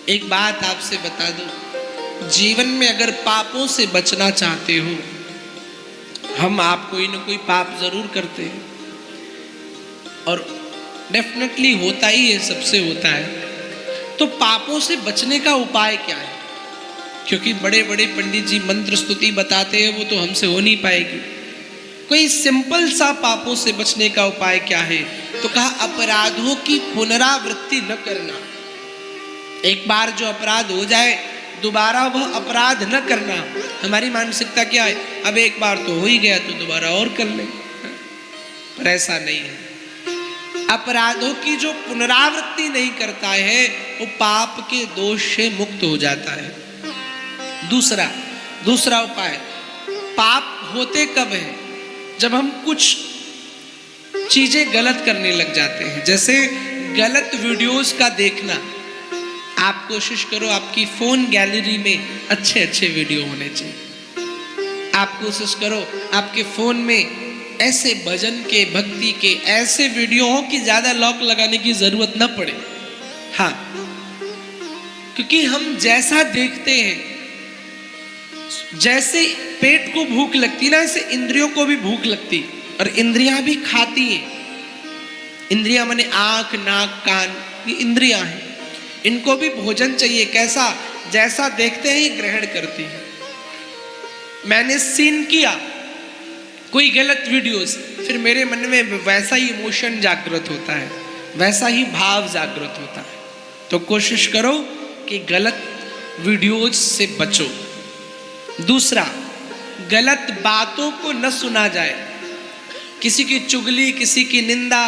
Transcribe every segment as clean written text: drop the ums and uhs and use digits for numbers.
एक बात आपसे बता दूं, जीवन में अगर पापों से बचना चाहते हो, आप कोई ना कोई पाप जरूर करते हैं और डेफिनेटली होता ही है, सबसे होता है। तो पापों से बचने का उपाय क्या है? क्योंकि बड़े बड़े पंडित जी मंत्र स्तुति बताते हैं, वो तो हमसे हो नहीं पाएगी। कोई सिंपल सा पापों से बचने का उपाय क्या है? तो कहा अपराधों की पुनरावृत्ति न करना। एक बार जो अपराध हो जाए दोबारा वह अपराध न करना। हमारी मानसिकता क्या है, अब एक बार तो हो ही गया तो दोबारा और कर ले, पर ऐसा नहीं है। अपराधों की जो पुनरावृत्ति नहीं करता है वो पाप के दोष से मुक्त हो जाता है। दूसरा उपाय, पाप होते कब है? जब हम कुछ चीजें गलत करने लग जाते हैं, जैसे गलत वीडियोस का देखना। आप कोशिश करो आपकी फोन गैलरी में अच्छे अच्छे वीडियो होने चाहिए। आप कोशिश करो आपके फोन में ऐसे भजन के, भक्ति के ऐसे वीडियो हो कि ज्यादा लॉक लगाने की जरूरत न पड़े। हाँ, क्योंकि हम जैसा देखते हैं, जैसे पेट को भूख लगती ना, ऐसे इंद्रियों को भी भूख लगती और इंद्रियां भी खाती हैं। इंद्रियां माने आंख, नाक, कान, ये इंद्रियां हैं। इनको भी भोजन चाहिए। कैसा? जैसा देखते हैं ग्रहण करती है। मैंने सीन किया कोई गलत वीडियोस, फिर मेरे मन में वैसा ही इमोशन जागृत होता है, वैसा ही भाव जागृत होता है। तो कोशिश करो कि गलत वीडियोस से बचो। दूसरा, गलत बातों को न सुना जाए। किसी की चुगली, किसी की निंदा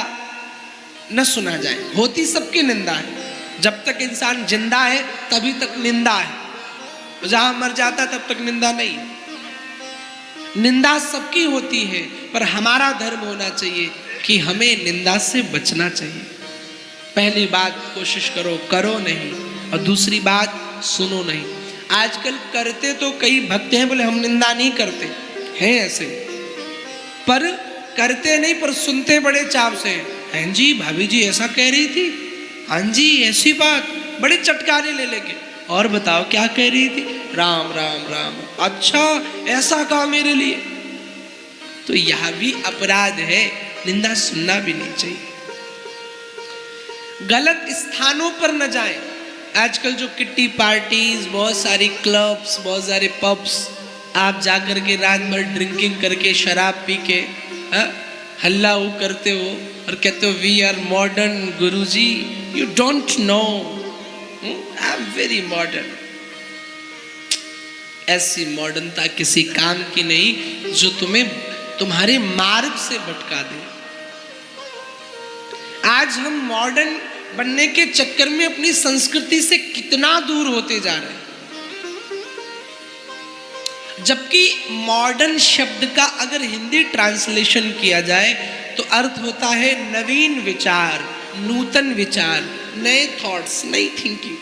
न सुना जाए। होती सबकी निंदा है। जब तक इंसान जिंदा है तभी तक निंदा है, जहां मर जाता तब तक निंदा नहीं। निंदा सबकी होती है, पर हमारा धर्म होना चाहिए कि हमें निंदा से बचना चाहिए। पहली बात, कोशिश करो नहीं, और दूसरी बात, सुनो नहीं। आजकल करते तो कई भक्त हैं, बोले हम निंदा नहीं करते हैं ऐसे, पर करते नहीं, पर सुनते बड़े चाव से। हैं जी, भाभी जी ऐसा कह रही थी, हाँ जी ऐसी बात, बड़े चटकारे ले लेंगे। और बताओ क्या कह रही थी? राम राम राम, अच्छा ऐसा कहा मेरे लिए। तो यह भी अपराध है, निंदा सुनना भी नहीं चाहिए। गलत स्थानों पर न जाएं। आजकल जो किट्टी पार्टीज, बहुत सारी क्लब्स, बहुत सारे पब्स, आप जाकर के रात भर ड्रिंकिंग करके, शराब पी के हल्ला वो करते हो और कहते हो we are modern guruji. You don't know, I am very modern. ऐसी मॉडर्नता किसी काम की नहीं जो तुम्हें तुम्हारे मार्ग से भटका दे। आज हम मॉडर्न बनने के चक्कर में अपनी संस्कृति से कितना दूर होते जा रहे हैं। जबकि मॉडर्न शब्द का अगर हिंदी ट्रांसलेशन किया जाए तो अर्थ होता है नवीन विचार, नूतन विचार, नए थॉट्स, नई थिंकिंग।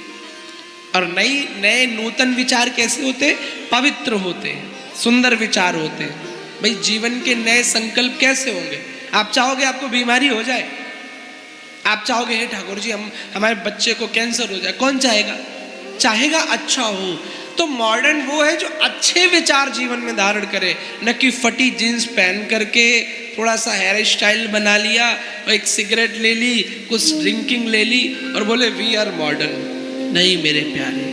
और नए नूतन विचार कैसे होते हैं? पवित्र होते हैं, सुंदर विचार होते हैं। भाई जीवन के नए संकल्प कैसे होंगे? आप चाहोगे आपको बीमारी हो जाए? आप चाहोगे हे ठाकुर जी हमारे बच्चे को कैंसर हो जाए? कौन चाहेगा? चाहेगा अच्छा हो। तो मॉडर्न वो है जो अच्छे विचार जीवन में धारण करे, न कि फटी जीन्स पहन करके थोड़ा सा हेयर स्टाइल बना लिया और एक सिगरेट ले ली, कुछ ड्रिंकिंग ले ली और बोले वी आर मॉडर्न। नहीं मेरे प्यारे,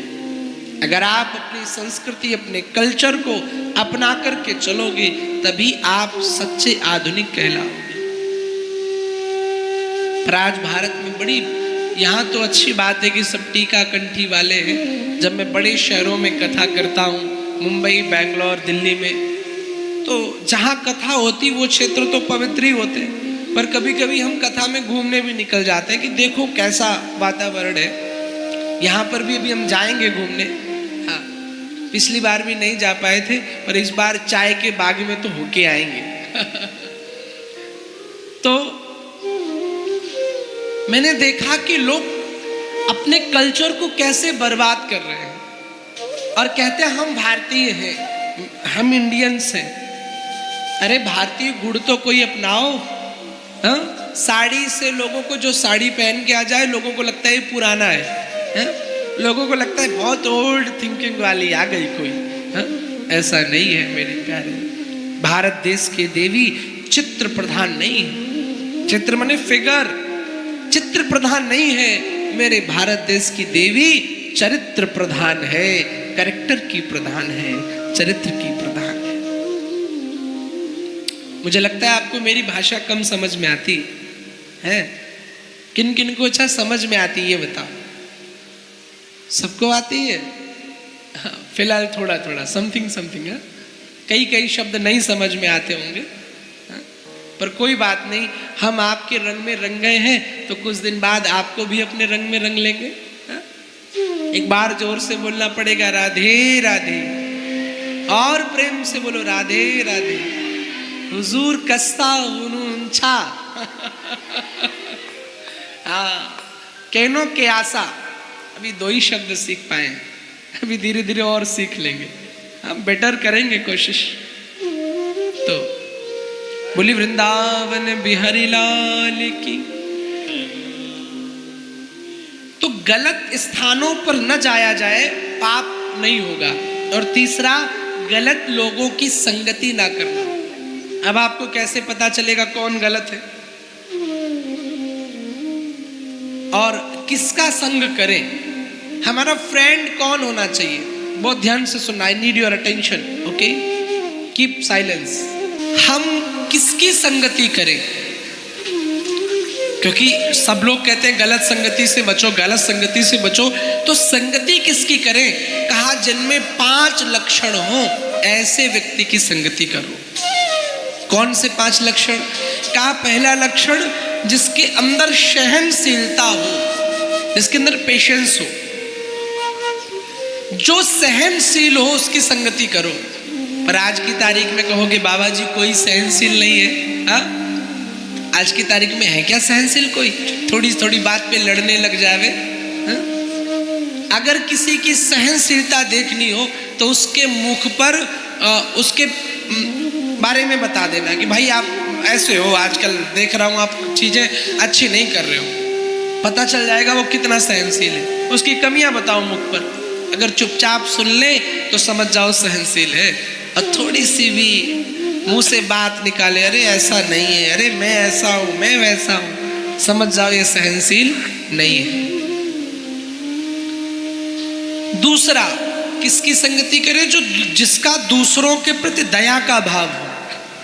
अगर आप अपनी संस्कृति, अपने कल्चर को अपना करके चलोगे तभी आप सच्चे आधुनिक कहलाओगे। पर आज भारत में बड़ी, यहाँ तो अच्छी बात है कि सब टीका कंठी वाले हैं। जब मैं बड़े शहरों में कथा करता हूँ, मुंबई, बेंगलोर, दिल्ली में, तो जहाँ कथा होती वो क्षेत्र तो पवित्र ही होते हैं, पर कभी कभी हम कथा में घूमने भी निकल जाते हैं कि देखो कैसा वातावरण है। यहाँ पर भी अभी हम जाएंगे घूमने। हाँ, पिछली बार भी नहीं जा पाए थे, पर इस बार चाय के बाग में तो होके आएंगे। तो मैंने देखा कि लोग अपने कल्चर को कैसे बर्बाद कर रहे हैं और कहते हैं हम भारतीय हैं, हम इंडियंस हैं। अरे भारतीय गुण तो कोई अपनाओ। हाँ, साड़ी से लोगों को, जो साड़ी पहन के आ जाए लोगों को लगता है ये पुराना है। लोगों को लगता है बहुत ओल्ड थिंकिंग वाली आ गई कोई। हाँ? ऐसा नहीं है मेरे प्यारे। भारत देश के देवी चित्र प्रधान नहीं है। चित्र माने फिगर, चित्र प्रधान नहीं है। मेरे भारत देश की देवी चरित्र प्रधान है, कैरेक्टर की प्रधान है, चरित्र की प्रधान है। मुझे लगता है आपको मेरी भाषा कम समझ में आती है। किन किन को अच्छा समझ में आती है ये बताओ? सबको आती है? हाँ, फिलहाल थोड़ा थोड़ा समथिंग समथिंग है। कई कई शब्द नहीं समझ में आते होंगे, हाँ? पर कोई बात नहीं, हम आपके रंग में रंग गए हैं तो कुछ दिन बाद आपको भी अपने रंग में रंग लेंगे। हाँ? एक बार जोर से बोलना पड़ेगा राधे राधे, और प्रेम से बोलो राधे राधे। हुजूर कस्ता छा हाँ, कहनो के आशा। अभी 2 ही शब्द सीख पाए हैं, अभी धीरे धीरे और सीख लेंगे, हम बेटर करेंगे कोशिश। तो बोली वृंदावन बिहारी लाल की। तो गलत स्थानों पर न जाया जाए, पाप नहीं होगा। और तीसरा, गलत लोगों की संगति ना करना। अब आपको कैसे पता चलेगा कौन गलत है और किसका संग करें? हमारा फ्रेंड कौन होना चाहिए? बहुत ध्यान से सुनना, I need your attention, okay? Keep silence. हम किसकी संगति करें? क्योंकि सब लोग कहते हैं गलत संगति से बचो, गलत संगति से बचो। तो संगति किसकी करें? कहा जिनमें 5 लक्षण हो ऐसे व्यक्ति की संगति करो। कौन से 5 लक्षण? कहा पहला लक्षण, जिसके अंदर सहनशीलता हो, जिसके अंदर पेशेंस हो, जो सहनशील हो उसकी संगति करो। पर आज की तारीख में कहोगे बाबा जी कोई सहनशील नहीं है। हाँ, आज की तारीख में है क्या सहनशील कोई? थोड़ी थोड़ी बात पे लड़ने लग जावे। हाँ? अगर किसी की सहनशीलता देखनी हो तो उसके मुख पर उसके बारे में बता देना कि भाई आप ऐसे हो, आजकल देख रहा हूँ आप चीजें अच्छी नहीं कर रहे हो। पता चल जाएगा वो कितना सहनशील है। उसकी कमियां बताओ मुख पर, अगर चुपचाप सुन ले तो समझ जाओ सहनशील है। और थोड़ी सी भी मुंह से बात निकाले, अरे ऐसा नहीं है, अरे मैं ऐसा हूं, मैं वैसा हूं, समझ जाओ ये सहनशील नहीं है। दूसरा, किसकी संगति करें? जो जिसका दूसरों के प्रति दया का भाव हो,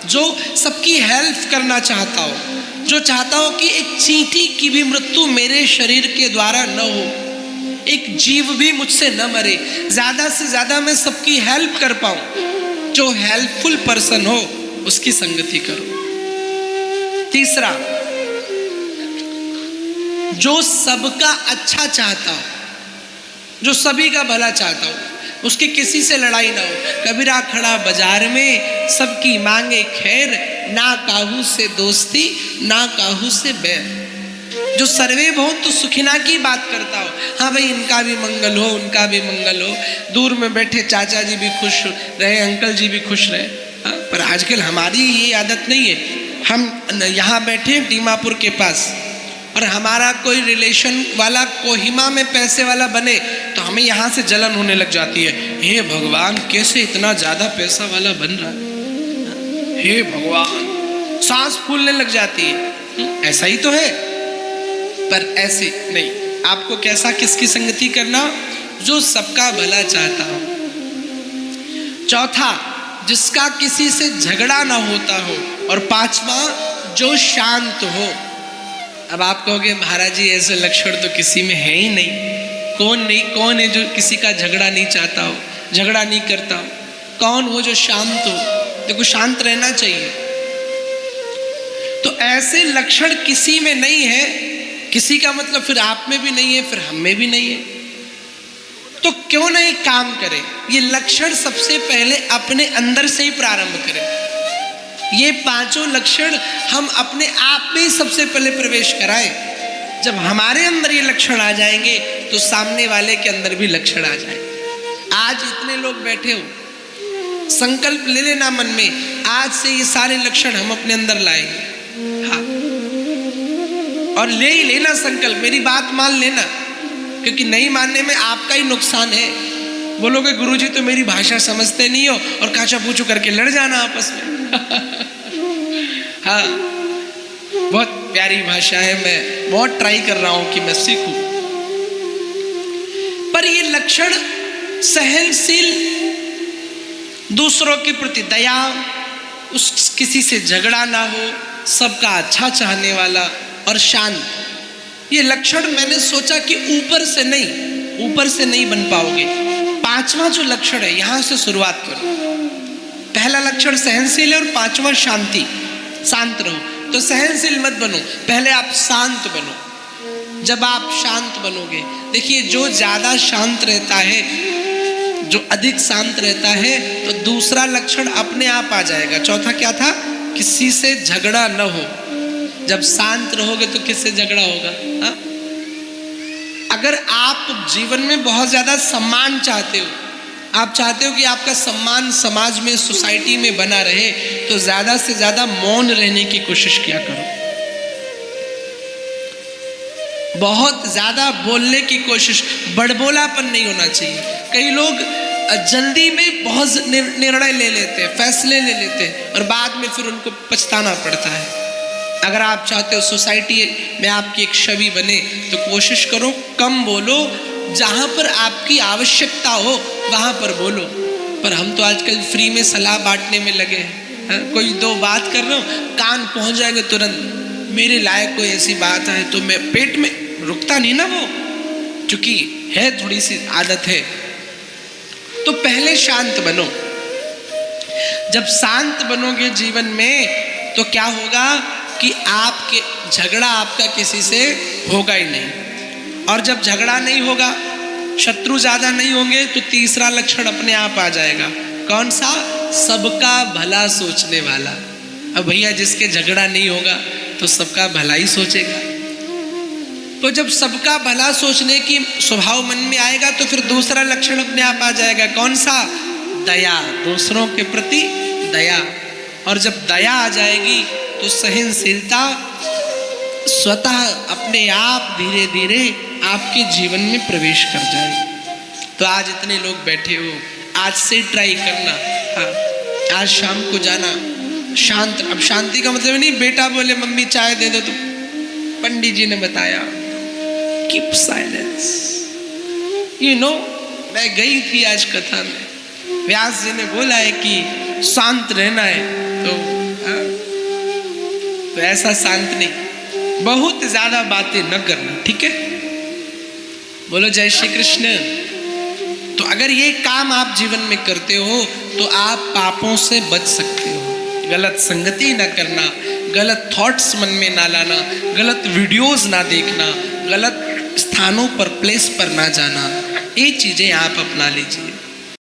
जो सबकी हेल्प करना चाहता हो, जो चाहता हो कि एक चींटी की भी मृत्यु मेरे शरीर के द्वारा न हो, एक जीव भी मुझसे न मरे, ज्यादा से ज्यादा मैं सबकी हेल्प कर पाऊं। जो हेल्पफुल पर्सन हो उसकी संगति करो। तीसरा, जो सबका अच्छा चाहता हो, जो सभी का भला चाहता हो, उसकी किसी से लड़ाई ना हो। कबीरा खड़ा बाजार में, सबकी मांगे खैर, ना काहू से दोस्ती ना काहू से बैर। जो सर्वे भवन्तु सुखिना की बात करता हो, हाँ भाई इनका भी मंगल हो, उनका भी मंगल हो, दूर में बैठे चाचा जी भी खुश रहे, अंकल जी भी खुश रहे। हाँ, पर आजकल हमारी ये आदत नहीं है। हम यहाँ बैठे दीमापुर के पास और हमारा कोई रिलेशन वाला कोहिमा में पैसे वाला बने तो हमें यहाँ से जलन होने लग जाती है। हे भगवान, कैसे इतना ज़्यादा पैसा वाला बन रहा है, हे भगवान, सांस फूलने लग जाती है। ऐसा ही तो है, पर ऐसे नहीं। आपको कैसा, किसकी संगति करना? जो सबका भला चाहता हो। चौथा, जिसका किसी से झगड़ा ना होता हो। और पांचवा, जो शांत हो। अब आप कहोगे महाराज जी ऐसे लक्षण तो किसी में है ही नहीं। कौन है जो किसी का झगड़ा नहीं चाहता हो, झगड़ा नहीं करता हो? कौन हो जो शांत हो? देखो, शांत रहना चाहिए। तो ऐसे लक्षण किसी में नहीं है, किसी का मतलब फिर आप में भी नहीं है, फिर हम में भी नहीं है। तो क्यों नहीं काम करें? ये लक्षण सबसे पहले अपने अंदर से ही प्रारंभ करें। ये 5 लक्षण हम अपने आप में ही सबसे पहले प्रवेश कराएं। जब हमारे अंदर ये लक्षण आ जाएंगे तो सामने वाले के अंदर भी लक्षण आ जाएंगे। आज इतने लोग बैठे हो, संकल्प ले लेना मन में, आज से ये सारे लक्षण हम अपने अंदर लाएंगे। हाँ, और ले ही लेना संकल्प, मेरी बात मान लेना। क्योंकि नहीं मानने में आपका ही नुकसान है। बोलोगे गुरुजी तो मेरी भाषा समझते नहीं हो, और काचा पूछू करके लड़ जाना आपस में। हाँ, बहुत प्यारी भाषा है, मैं बहुत ट्राई कर रहा हूं कि मैं सीखूं। पर ये लक्षण सहनशील, दूसरों के प्रति दया, उस किसी से झगड़ा ना हो, सबका अच्छा चाहने वाला और शांत, ये लक्षण मैंने सोचा कि ऊपर से नहीं बन पाओगे। पांचवा जो लक्षण है यहां से शुरुआत करो। पहला लक्षण सहनशील है और पांचवा शांति, शांत रहो। तो सहनशील मत बनो, पहले आप शांत बनो। जब आप शांत बनोगे, देखिए जो ज्यादा शांत रहता है, जो अधिक शांत रहता है, तो दूसरा लक्षण अपने आप आ जाएगा। चौथा क्या था? किसी से झगड़ा न हो। जब शांत रहोगे तो किससे झगड़ा होगा? हा? अगर आप जीवन में बहुत ज्यादा सम्मान चाहते हो, आप चाहते हो कि आपका सम्मान समाज में, सोसाइटी में बना रहे, तो ज्यादा से ज्यादा मौन रहने की कोशिश किया करो। बहुत ज्यादा बोलने की कोशिश, बड़बोलापन नहीं होना चाहिए। कई लोग जल्दी में बहुत निर्णय ले लेते हैं, फैसले ले लेते हैं, और बाद में फिर उनको पछताना पड़ता है। अगर आप चाहते हो सोसाइटी में आपकी एक छवि बने, तो कोशिश करो कम बोलो, जहाँ पर आपकी आवश्यकता हो वहाँ पर बोलो। पर हम तो आजकल फ्री में सलाह बांटने में लगे हैं। कोई दो बात कर रहा हूँ, कान पहुँच जाएंगे तुरंत, मेरे लायक कोई ऐसी बात है तो मैं पेट में रुकता नहीं ना वो, क्योंकि है थोड़ी सी आदत है। तो पहले शांत बनो। जब शांत बनोगे जीवन में, तो क्या होगा कि आपके झगड़ा आपका किसी से होगा ही नहीं। और जब झगड़ा नहीं होगा, शत्रु ज्यादा नहीं होंगे, तो तीसरा लक्षण अपने आप आ जाएगा। कौन सा? सबका भला सोचने वाला। अब भैया जिसके झगड़ा नहीं होगा तो सबका भला ही सोचेगा। तो जब सबका भला सोचने की स्वभाव मन में आएगा, तो फिर दूसरा लक्षण अपने आप आ जाएगा। कौन सा? दया, दूसरों के प्रति दया। और जब दया आ जाएगी तो सहनशीलता स्वतः अपने आप धीरे धीरे आपके जीवन में प्रवेश कर जाएगी। तो आज इतने लोग बैठे हो, आज से ट्राई करना। हाँ, आज शाम को जाना शांत। अब शांति का मतलब नहीं बेटा बोले मम्मी चाय दे दो, तो पंडित जी ने बताया कीप साइलेंस। यू नो, मैं गई थी आज कथा में, व्यास जी ने बोला है कि शांत रहना है, तो ऐसा शांत नहीं, बहुत ज्यादा बातें न करना, ठीक है? बोलो जय श्री कृष्ण। तो अगर ये काम आप जीवन में करते हो तो आप पापों से बच सकते हो। गलत संगति ना करना, गलत थॉट्स मन में ना लाना, गलत वीडियोस ना देखना, गलत स्थानों पर, प्लेस पर ना जाना, ये चीजें आप अपना लीजिए।